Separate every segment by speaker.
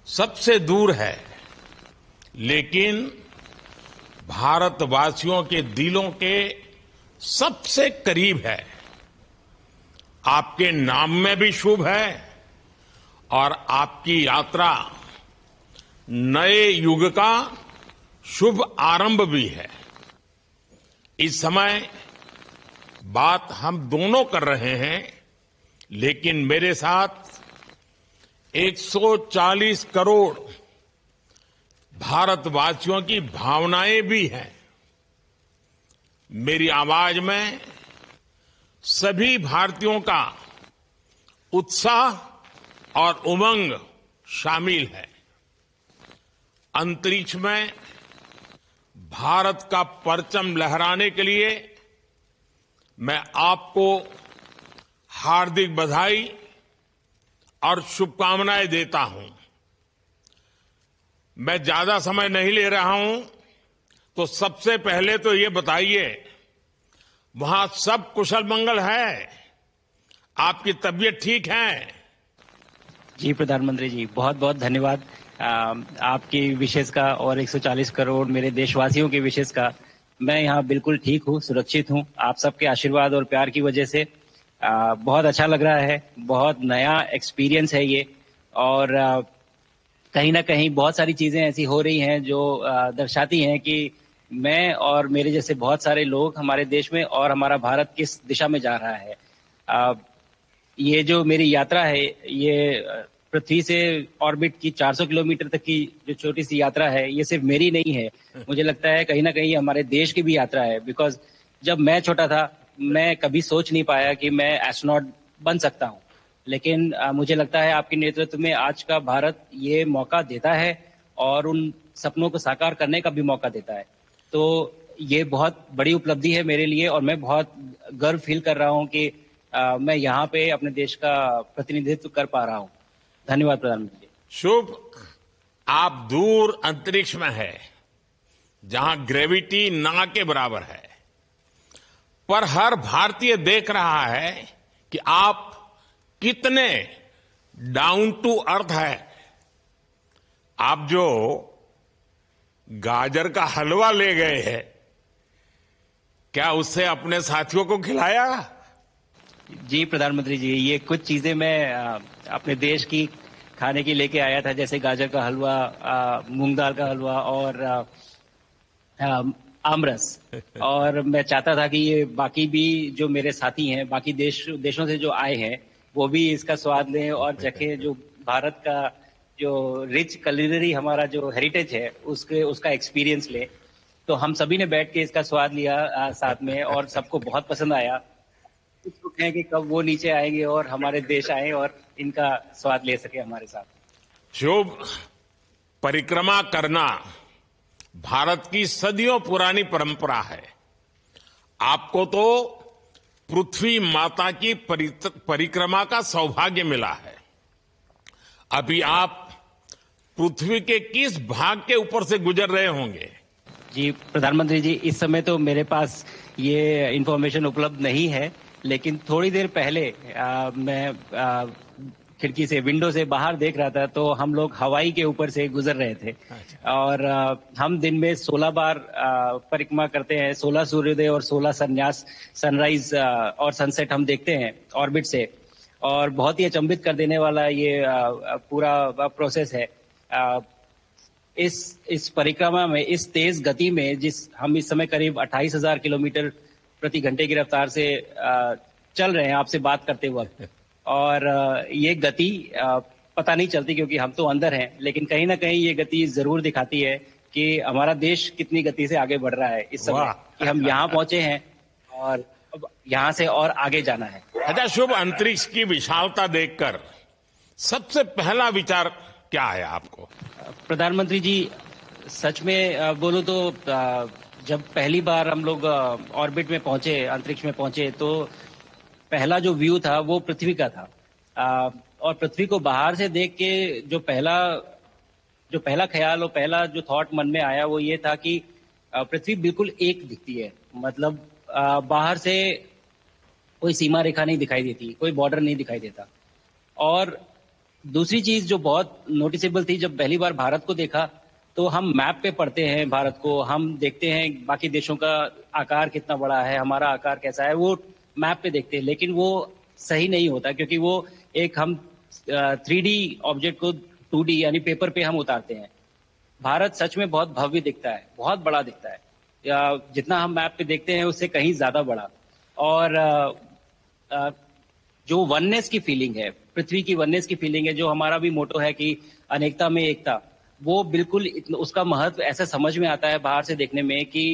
Speaker 1: सबसे दूर है, लेकिन भारतवासियों के दिलों के सबसे करीब है। आपके नाम में भी शुभ है और आपकी यात्रा नए युग का शुभ आरंभ भी है। इस समय बात हम दोनों कर रहे हैं, लेकिन मेरे साथ 140 करोड़ भारतवासियों की भावनाएं भी हैं। मेरी आवाज में सभी भारतीयों का उत्साह और उमंग शामिल है। अंतरिक्ष में भारत का परचम लहराने के लिए मैं आपको हार्दिक बधाई और शुभकामनाएं देता हूं। मैं ज्यादा समय नहीं ले रहा हूं, तो सबसे पहले तो ये बताइए, वहां सब कुशल मंगल है? आपकी तबीयत ठीक है?
Speaker 2: जी प्रधानमंत्री जी, बहुत बहुत धन्यवाद आपकी विशेष का और 140 करोड़ मेरे देशवासियों की विशेष का। मैं यहाँ बिल्कुल ठीक हूँ, सुरक्षित हूँ। आप सबके आशीर्वाद और प्यार की वजह से बहुत अच्छा लग रहा है। बहुत नया एक्सपीरियंस है ये, और कहीं ना कहीं बहुत सारी चीजें ऐसी हो रही हैं जो दर्शाती हैं कि मैं और मेरे जैसे बहुत सारे लोग हमारे देश में और हमारा भारत किस दिशा में जा रहा है। ये जो मेरी यात्रा है, ये पृथ्वी से ऑर्बिट की 400 किलोमीटर तक की जो छोटी सी यात्रा है, ये सिर्फ मेरी नहीं है। मुझे लगता है कहीं ना कहीं हमारे देश की भी यात्रा है। बिकॉज जब मैं छोटा था, मैं कभी सोच नहीं पाया कि मैं एस्ट्रोनॉट बन सकता हूँ, लेकिन मुझे लगता है आपके नेतृत्व में आज का भारत ये मौका देता है और उन सपनों को साकार करने का भी मौका देता है। तो ये बहुत बड़ी उपलब्धि है मेरे लिए, और मैं बहुत गर्व फील कर रहा हूँ कि मैं यहाँ पे अपने देश का प्रतिनिधित्व कर पा रहा हूँ। धन्यवाद प्रधानमंत्री जी।
Speaker 1: शुभ। आप दूर अंतरिक्ष में है, जहां ग्रेविटी ना के बराबर है, पर हर भारतीय देख रहा है कि आप कितने डाउन टू अर्थ है। आप जो गाजर का हलवा ले गए हैं, क्या उससे अपने साथियों को खिलाया?
Speaker 2: जी प्रधानमंत्री जी, ये कुछ चीजें मैं अपने देश की खाने की लेके आया था, जैसे गाजर का हलवा, मूंग दाल का हलवा और आमरस। और मैं चाहता था कि ये बाकी भी जो मेरे साथी हैं, बाकी देशों से जो आए हैं, वो भी इसका स्वाद लें और चखें, जो भारत का जो रिच कुलिनरी हमारा जो हेरिटेज है उसका एक्सपीरियंस ले। तो हम सभी ने बैठ के इसका स्वाद लिया साथ में, और सबको बहुत पसंद आया। कुछ लोग हैं कि कब वो नीचे आएंगे और हमारे देश आए और इनका स्वाद ले सके हमारे साथ।
Speaker 1: शुभ। परिक्रमा करना भारत की सदियों पुरानी परंपरा है। आपको तो पृथ्वी माता की परिक्रमा का सौभाग्य मिला है। अभी आप पृथ्वी के किस भाग के ऊपर से गुजर रहे होंगे?
Speaker 2: जी प्रधानमंत्री जी, इस समय तो मेरे पास ये इंफॉर्मेशन उपलब्ध नहीं है, लेकिन थोड़ी देर पहले मैं खिड़की से, विंडो से बाहर देख रहा था, तो हम लोग हवाई के ऊपर से गुजर रहे थे। और हम दिन में 16 बार परिक्रमा करते हैं। 16 सूर्योदय और 16 संन्यास, सनराइज और सनसेट हम देखते हैं ऑर्बिट से। और बहुत ही अचंभित कर देने वाला ये पूरा प्रोसेस है। इस परिक्रमा में, इस तेज गति में, हम इस समय करीब 28,000 किलोमीटर प्रति घंटे की रफ्तार से चल रहे हैं आपसे बात करते वक्त। और ये गति पता नहीं चलती क्योंकि हम तो अंदर हैं, लेकिन कहीं ना कहीं ये गति जरूर दिखाती है कि हमारा देश कितनी गति से आगे बढ़ रहा है इस समय, कि हम यहाँ पहुंचे हैं और अब यहाँ से और आगे जाना है।
Speaker 1: अच्छा शुभ, अंतरिक्ष की विशालता देखकर सबसे पहला विचार क्या है आपको?
Speaker 2: प्रधानमंत्री जी, सच में बोलूं तो जब पहली बार हम लोग ऑर्बिट में पहुंचे, अंतरिक्ष में पहुंचे, तो पहला जो व्यू था वो पृथ्वी का था। और पृथ्वी को बाहर से देख के जो पहला ख्याल और पहला जो थॉट मन में आया वो ये था कि पृथ्वी बिल्कुल एक दिखती है। मतलब बाहर से कोई सीमा रेखा नहीं दिखाई देती, कोई बॉर्डर नहीं दिखाई देता। और दूसरी चीज जो बहुत नोटिसेबल थी, जब पहली बार भारत को देखा तो हम मैप पे पढ़ते हैं भारत को, हम देखते हैं बाकी देशों का आकार कितना बड़ा है, हमारा आकार कैसा है, वो मैप पे देखते हैं, लेकिन वो सही नहीं होता क्योंकि वो एक हम 3D ऑब्जेक्ट को 2D यानी पेपर पे हम उतारते हैं। भारत सच में बहुत भव्य दिखता है, बहुत बड़ा दिखता है, या जितना हम मैप पे देखते हैं उससे कहीं ज्यादा बड़ा। और जो वननेस की फीलिंग है, पृथ्वी की वननेस की फीलिंग है, जो हमारा भी मोटो है कि अनेकता में एकता, वो बिल्कुल उसका महत्व ऐसा समझ में आता है बाहर से देखने में कि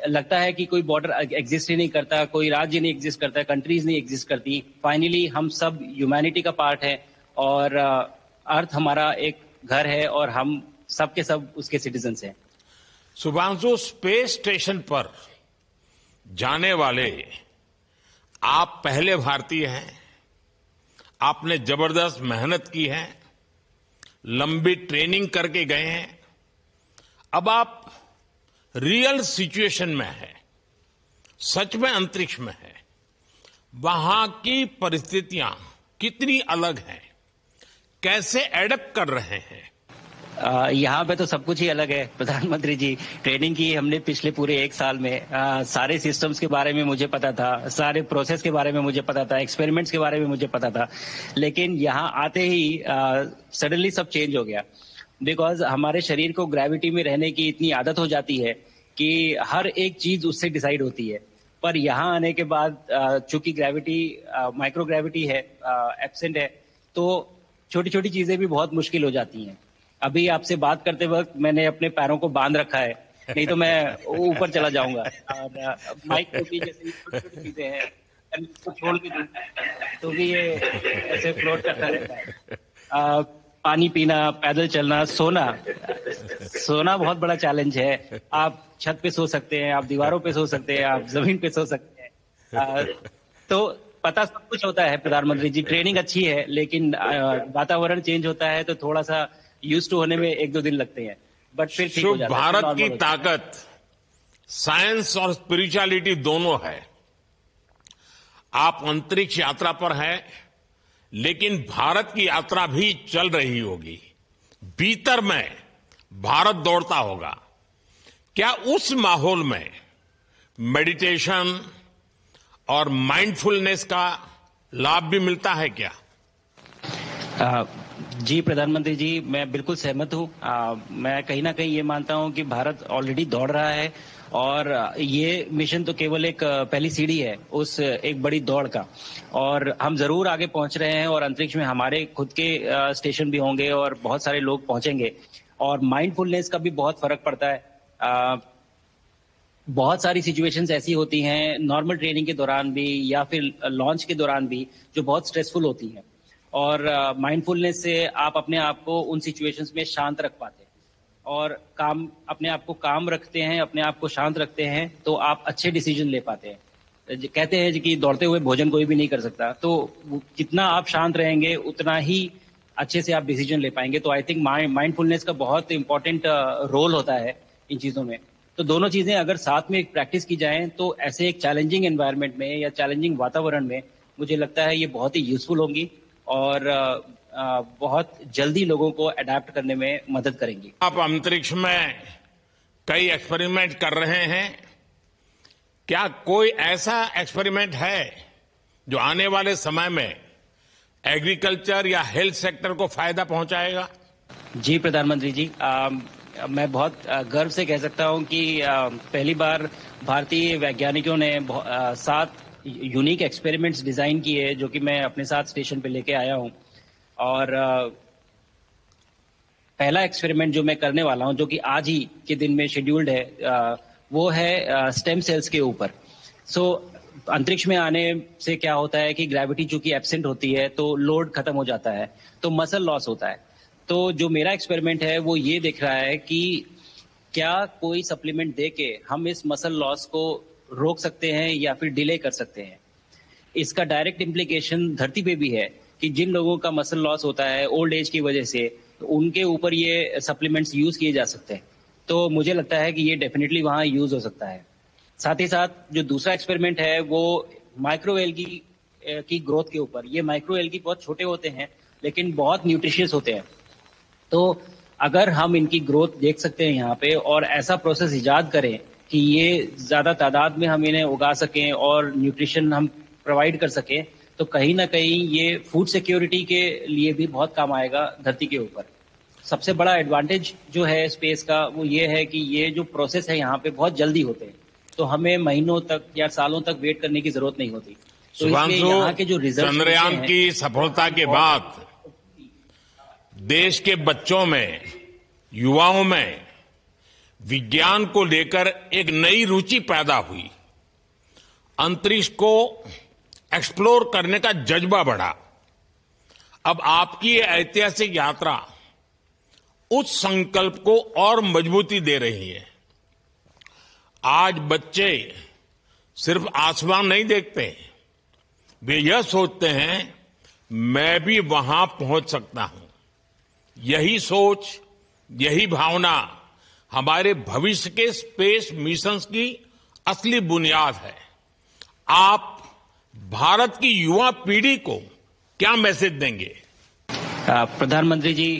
Speaker 2: लगता है कि कोई बॉर्डर एग्जिस्ट ही नहीं करता, कोई राज्य नहीं एग्जिस्ट करता, कंट्रीज नहीं एग्जिस्ट करती। फाइनली हम सब ह्यूमैनिटी का पार्ट है और अर्थ हमारा एक घर है और हम सब के सब उसके सिटीजन्स हैं।
Speaker 1: शुभांशु, स्पेस स्टेशन पर जाने वाले आप पहले भारतीय हैं। आपने जबरदस्त मेहनत की है, लंबी ट्रेनिंग करके गए हैं। अब आप रियल सिचुएशन में है, सच में अंतरिक्ष में है। वहां की परिस्थितियां कितनी अलग हैं, कैसे एडप्ट कर रहे हैं?
Speaker 2: यहाँ पे तो सब कुछ ही अलग है प्रधानमंत्री जी। ट्रेनिंग की हमने पिछले पूरे 1 साल में, सारे सिस्टम्स के बारे में मुझे पता था, सारे प्रोसेस के बारे में मुझे पता था, एक्सपेरिमेंट्स के बारे में मुझे पता था, लेकिन यहाँ आते ही सडनली सब चेंज हो गया। बिकॉज हमारे शरीर को ग्रेविटी में रहने की इतनी आदत हो जाती है कि हर एक चीज उससे डिसाइड होती है। पर यहाँ आने के बाद चूंकि ग्रेविटी माइक्रो ग्रेविटी है, एब्सेंट है, तो छोटी छोटी चीजें भी बहुत मुश्किल हो जाती हैं। अभी आपसे बात करते वक्त मैंने अपने पैरों को बांध रखा है, नहीं तो मैं ऊपर चला जाऊंगा। और माइक को भी जैसे छोटी छोटी चीजें हैं, इसको छोड़ भी दूं तो भी ये ऐसे फ्लोट करता रहता है। पानी पीना, पैदल चलना, सोना बहुत बड़ा चैलेंज है। आप छत पे सो सकते हैं, आप दीवारों पे सो सकते हैं, आप जमीन पे सो सकते हैं। तो पता सब कुछ होता है प्रधानमंत्री जी, ट्रेनिंग अच्छी है, लेकिन वातावरण चेंज होता है तो थोड़ा सा यूज टू होने में 1-2 दिन लगते हैं, बट फिर ठीक हो जाता है।
Speaker 1: भारत की ताकत साइंस और स्पिरिचुअलिटी दोनों है। आप अंतरिक्ष यात्रा पर हैं, लेकिन भारत की यात्रा भी चल रही होगी। भीतर में भारत दौड़ता होगा। क्या उस माहौल में मेडिटेशन और माइंडफुलनेस का लाभ भी मिलता है क्या?
Speaker 2: जी प्रधानमंत्री जी, मैं बिल्कुल सहमत हूँ। मैं कहीं ना कहीं ये मानता हूँ कि भारत ऑलरेडी दौड़ रहा है और ये मिशन तो केवल एक पहली सीढ़ी है उस एक बड़ी दौड़ का, और हम जरूर आगे पहुंच रहे हैं और अंतरिक्ष में हमारे खुद के स्टेशन भी होंगे और बहुत सारे लोग पहुंचेंगे। और माइंडफुलनेस का भी बहुत फर्क पड़ता है। बहुत सारी सिचुएशंस ऐसी होती हैं नॉर्मल ट्रेनिंग के दौरान भी या फिर लॉन्च के दौरान भी जो बहुत स्ट्रेसफुल होती हैं, और माइंडफुलनेस से आप अपने आप को उन सिचुएशंस में शांत रख पाते हैं और अपने आप को काम रखते हैं, अपने आप को शांत रखते हैं, तो आप अच्छे डिसीजन ले पाते हैं। कहते हैं कि दौड़ते हुए भोजन कोई भी नहीं कर सकता, तो जितना आप शांत रहेंगे उतना ही अच्छे से आप डिसीजन ले पाएंगे। तो आई थिंक माइंडफुलनेस का बहुत इंपॉर्टेंट रोल होता है इन चीजों में। तो दोनों चीजें अगर साथ में प्रैक्टिस की जाएं तो ऐसे एक चैलेंजिंग एनवायरनमेंट में या चैलेंजिंग वातावरण में मुझे लगता है ये बहुत ही यूजफुल होंगी और बहुत जल्दी लोगों को अडेप्ट करने में मदद करेंगी।
Speaker 1: आप अंतरिक्ष में कई एक्सपेरिमेंट कर रहे हैं। क्या कोई ऐसा एक्सपेरिमेंट है जो आने वाले समय में एग्रीकल्चर या हेल्थ सेक्टर को फायदा पहुंचाएगा?
Speaker 2: जी प्रधानमंत्री जी, मैं बहुत गर्व से कह सकता हूं कि पहली बार भारतीय वैज्ञानिकों ने 7 यूनिक एक्सपेरिमेंट्स डिजाइन किए जो कि मैं अपने साथ स्टेशन पे लेके आया हूं। और पहला एक्सपेरिमेंट जो मैं करने वाला हूं, जो कि आज ही के दिन में शेड्यूल्ड है, वो है स्टेम सेल्स के ऊपर। सो अंतरिक्ष में आने से क्या होता है कि ग्रेविटी चूंकि एब्सेंट होती है तो लोड खत्म हो जाता है, तो मसल लॉस होता है। तो जो मेरा एक्सपेरिमेंट है वो ये देख रहा है कि क्या कोई सप्लीमेंट दे के हम इस मसल लॉस को रोक सकते हैं या फिर डिले कर सकते हैं। इसका डायरेक्ट इम्प्लीकेशन धरती पे भी है कि जिन लोगों का मसल लॉस होता है ओल्ड एज की वजह से, तो उनके ऊपर ये सप्लीमेंट्स यूज किए जा सकते हैं। तो मुझे लगता है कि ये डेफिनेटली वहां यूज हो सकता है। साथ ही साथ जो दूसरा एक्सपेरिमेंट है वो माइक्रो एल्गी की ग्रोथ के ऊपर। ये माइक्रो एल्गी बहुत छोटे होते हैं लेकिन बहुत न्यूट्रिशियस होते हैं। तो अगर हम इनकी ग्रोथ देख सकते हैं यहाँ पे और ऐसा प्रोसेस इजाद करें कि ये ज्यादा तादाद में हम इन्हें उगा सकें और न्यूट्रिशन हम प्रोवाइड कर सकें, तो कहीं ना कहीं ये फूड सिक्योरिटी के लिए भी बहुत काम आएगा धरती के ऊपर। सबसे बड़ा एडवांटेज जो है स्पेस का वो ये है कि ये जो प्रोसेस है यहाँ पे बहुत जल्दी होते हैं, तो हमें महीनों तक या सालों तक वेट करने की जरूरत नहीं होती। तो इसलिए यहाँ के जो रिजल्ट
Speaker 1: चंद्रयान की सफलता के बाद देश के बच्चों में, युवाओं में विज्ञान को लेकर एक नई रुचि पैदा हुई। अंतरिक्ष को एक्सप्लोर करने का जज्बा बढ़ा। अब आपकी ये ऐतिहासिक यात्रा उस संकल्प को और मजबूती दे रही है। आज बच्चे सिर्फ आसमान नहीं देखते, वे यह सोचते हैं मैं भी वहां पहुंच सकता हूं। यही सोच, यही भावना हमारे भविष्य के स्पेस मिशंस की असली बुनियाद है। आप भारत की युवा पीढ़ी को क्या मैसेज देंगे?
Speaker 2: प्रधानमंत्री जी,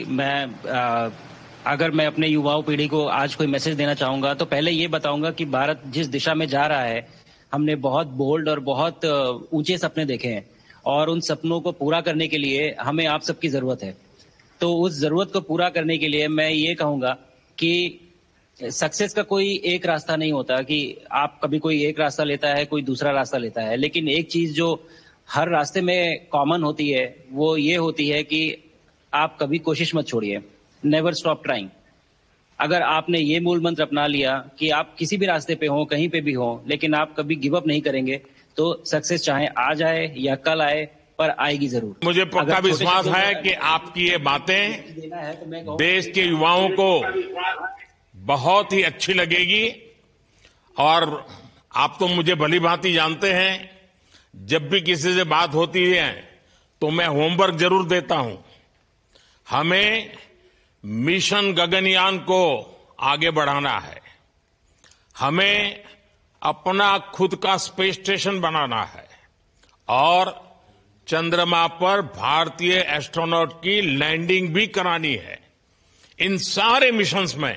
Speaker 2: अगर मैं अपने युवाओं पीढ़ी को आज कोई मैसेज देना चाहूंगा तो पहले ये बताऊंगा कि भारत जिस दिशा में जा रहा है, हमने बहुत बोल्ड और बहुत ऊंचे सपने देखे हैं और उन सपनों को पूरा करने के लिए हमें आप सबकी जरूरत है। तो उस जरूरत को पूरा करने के लिए मैं ये कहूंगा कि सक्सेस का कोई एक रास्ता नहीं होता कि आप कभी कोई एक रास्ता लेता है, कोई दूसरा रास्ता लेता है, लेकिन एक चीज जो हर रास्ते में कॉमन होती है वो ये होती है कि आप कभी कोशिश मत छोड़िए, नेवर स्टॉप ट्राइंग। अगर आपने ये मूल मंत्र अपना लिया कि आप किसी भी रास्ते पे हो, कहीं पे भी हो, लेकिन आप कभी गिव अप नहीं करेंगे, तो सक्सेस चाहे आज आए या कल आए पर आएगी जरूर।
Speaker 1: मुझे पक्का विश्वास है कि आपकी ये बातें देश के युवाओं को बहुत ही अच्छी लगेगी। और आप तो मुझे भली भांति जानते हैं, जब भी किसी से बात होती है तो मैं होमवर्क जरूर देता हूं। हमें मिशन गगनयान को आगे बढ़ाना है, हमें अपना खुद का स्पेस स्टेशन बनाना है और चंद्रमा पर भारतीय एस्ट्रोनॉट की लैंडिंग भी करानी है। इन सारे मिशंस में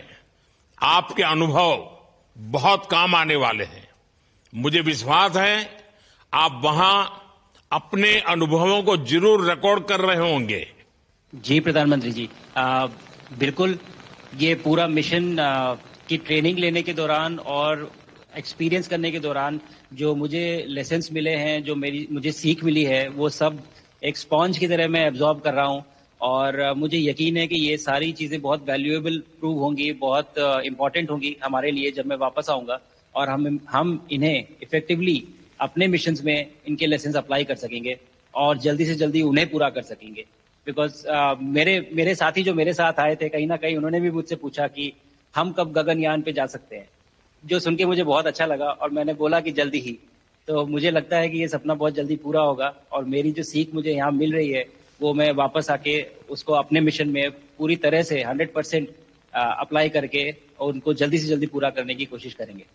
Speaker 1: आपके अनुभव बहुत काम आने वाले हैं। मुझे विश्वास है आप वहां अपने अनुभवों को जरूर रिकॉर्ड कर रहे होंगे।
Speaker 2: जी प्रधानमंत्री जी, बिल्कुल। ये पूरा मिशन की ट्रेनिंग लेने के दौरान और एक्सपीरियंस करने के दौरान जो मुझे लेसन्स मिले हैं, जो मुझे सीख मिली है, वो सब एक स्पॉन्ज की तरह मैं एब्जॉर्ब कर रहा हूँ और मुझे यकीन है कि ये सारी चीजें बहुत वैल्यूएबल प्रूव होंगी, बहुत इंपॉर्टेंट होंगी हमारे लिए जब मैं वापस आऊंगा और हम इन्हें इफेक्टिवली अपने मिशंस में इनके लेसन्स अप्लाई कर सकेंगे और जल्दी से जल्दी उन्हें पूरा कर सकेंगे। बिकॉज मेरे साथी जो मेरे साथ आए थे, कहीं ना कहीं उन्होंने भी मुझसे पूछा कि हम कब गगनयान पे जा सकते हैं, जो सुन के मुझे बहुत अच्छा लगा और मैंने बोला कि जल्दी ही। तो मुझे लगता है कि ये सपना बहुत जल्दी पूरा होगा और मेरी जो सीख मुझे यहाँ मिल रही है वो मैं वापस आके उसको अपने मिशन में पूरी तरह से 100% अप्लाई करके और उनको जल्दी से जल्दी पूरा करने की कोशिश करेंगे।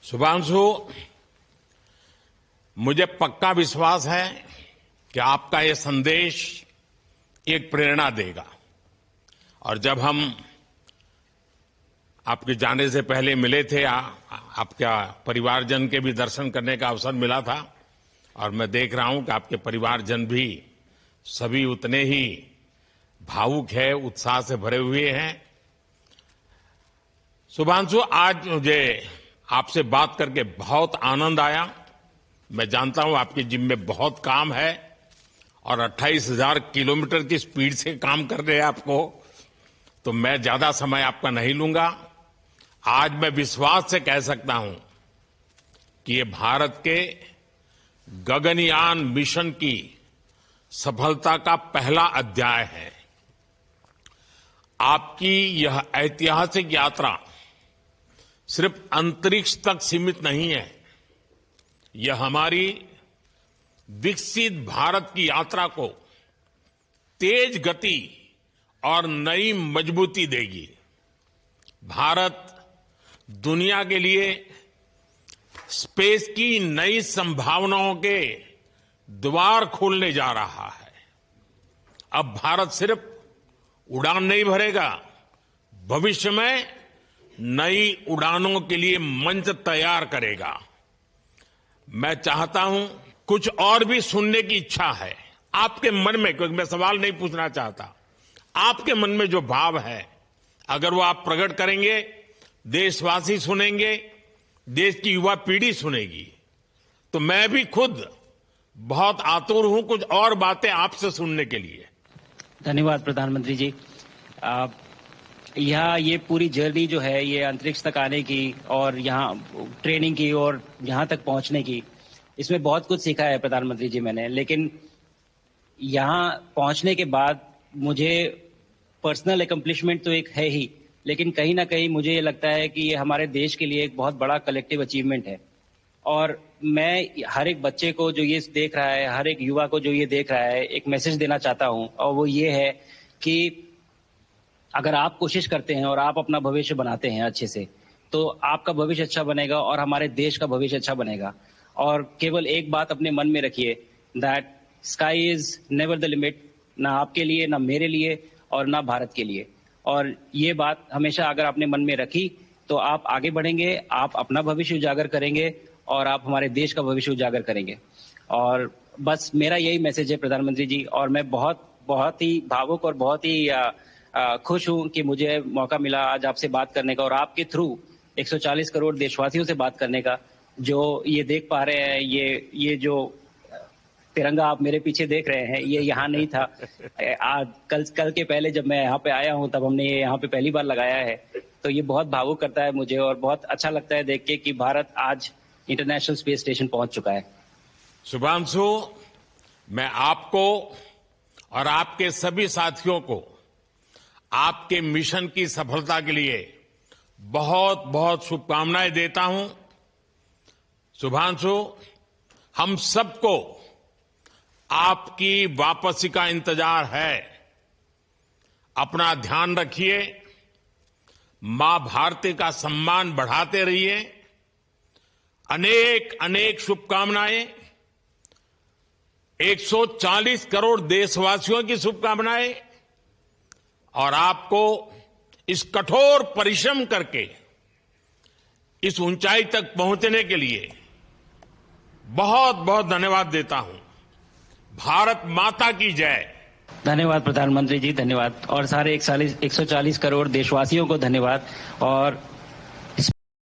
Speaker 1: शुभांशु, मुझे पक्का विश्वास है कि आपका ये संदेश एक प्रेरणा देगा। और जब हम आपके जाने से पहले मिले थे, आपका परिवारजन के भी दर्शन करने का अवसर मिला था और मैं देख रहा हूं कि आपके परिवारजन भी सभी उतने ही भावुक है, उत्साह से भरे हुए हैं। शुभांशु, आज मुझे आपसे बात करके बहुत आनंद आया। मैं जानता हूं आपके जिम में बहुत काम है और 28,000 किलोमीटर की स्पीड से काम कर रहे हैं आपको, तो मैं ज्यादा समय आपका नहीं लूंगा। आज मैं विश्वास से कह सकता हूं कि ये भारत के गगनयान मिशन की सफलता का पहला अध्याय है। आपकी यह ऐतिहासिक यात्रा सिर्फ अंतरिक्ष तक सीमित नहीं है, यह हमारी विकसित भारत की यात्रा को तेज गति और नई मजबूती देगी। भारत दुनिया के लिए स्पेस की नई संभावनाओं के द्वार खोलने जा रहा है अब भारत सिर्फ उड़ान नहीं भरेगा, भविष्य में नई उड़ानों के लिए मंच तैयार करेगा। मैं चाहता हूं, कुछ और भी सुनने की इच्छा है आपके मन में, क्योंकि मैं सवाल नहीं पूछना चाहता, आपके मन में जो भाव है अगर वो आप प्रकट करेंगे, देशवासी सुनेंगे, देश की युवा पीढ़ी सुनेगी, तो मैं भी खुद बहुत आतुर हूं कुछ और बातें आपसे सुनने के लिए।
Speaker 2: धन्यवाद प्रधानमंत्री जी। यहाँ ये पूरी जर्नी जो है, ये अंतरिक्ष तक आने की और यहाँ ट्रेनिंग की और यहाँ तक पहुँचने की, इसमें बहुत कुछ सीखा है प्रधानमंत्री जी मैंने। लेकिन यहाँ पहुँचने के बाद मुझे पर्सनल अकम्पलिशमेंट तो एक है ही, लेकिन कहीं ना कहीं मुझे ये लगता है कि ये हमारे देश के लिए एक बहुत बड़ा कलेक्टिव अचीवमेंट है। और मैं हर एक बच्चे को जो ये देख रहा है, हर एक युवा को जो ये देख रहा है, एक मैसेज देना चाहता हूं, और वो ये है कि अगर आप कोशिश करते हैं और आप अपना भविष्य बनाते हैं अच्छे से, तो आपका भविष्य अच्छा बनेगा और हमारे देश का भविष्य अच्छा बनेगा। और केवल एक बात अपने मन में रखिए, that sky is never the limit, ना आपके लिए, ना मेरे लिए और ना भारत के लिए। और ये बात हमेशा अगर आपने मन में रखी तो आप आगे बढ़ेंगे, आप अपना भविष्य उजागर करेंगे और आप हमारे देश का भविष्य उजागर करेंगे। और बस मेरा यही मैसेज है प्रधानमंत्री जी। और मैं बहुत ही भावुक और बहुत ही खुश हूं कि मुझे मौका मिला आज आपसे बात करने का और आपके थ्रू 140 करोड़ देशवासियों से बात करने का। जो ये देख पा रहे हैं, ये जो तिरंगा आप मेरे पीछे देख रहे हैं, ये यहाँ नहीं था। आज कल के पहले जब मैं यहाँ पे आया हूँ, तब हमने ये यहाँ पे पहली बार लगाया है। तो ये बहुत भावुक करता है मुझे और बहुत अच्छा लगता है देख के कि भारत आज इंटरनेशनल स्पेस स्टेशन पहुंच चुका है।
Speaker 1: शुभांशु, मैं आपको और आपके सभी साथियों को आपके मिशन की सफलता के लिए बहुत बहुत शुभकामनाएं देता हूं। शुभांशु, हम सबको आपकी वापसी का इंतजार है। अपना ध्यान रखिए, मां भारती का सम्मान बढ़ाते रहिए। अनेक अनेक शुभकामनाएं, 140 करोड़ देशवासियों की शुभकामनाएं, और आपको इस कठोर परिश्रम करके इस ऊंचाई तक पहुंचने के लिए बहुत बहुत धन्यवाद देता हूं। भारत माता की जय।
Speaker 2: धन्यवाद प्रधानमंत्री जी, धन्यवाद। और सारे 140 करोड़ देशवासियों को धन्यवाद। और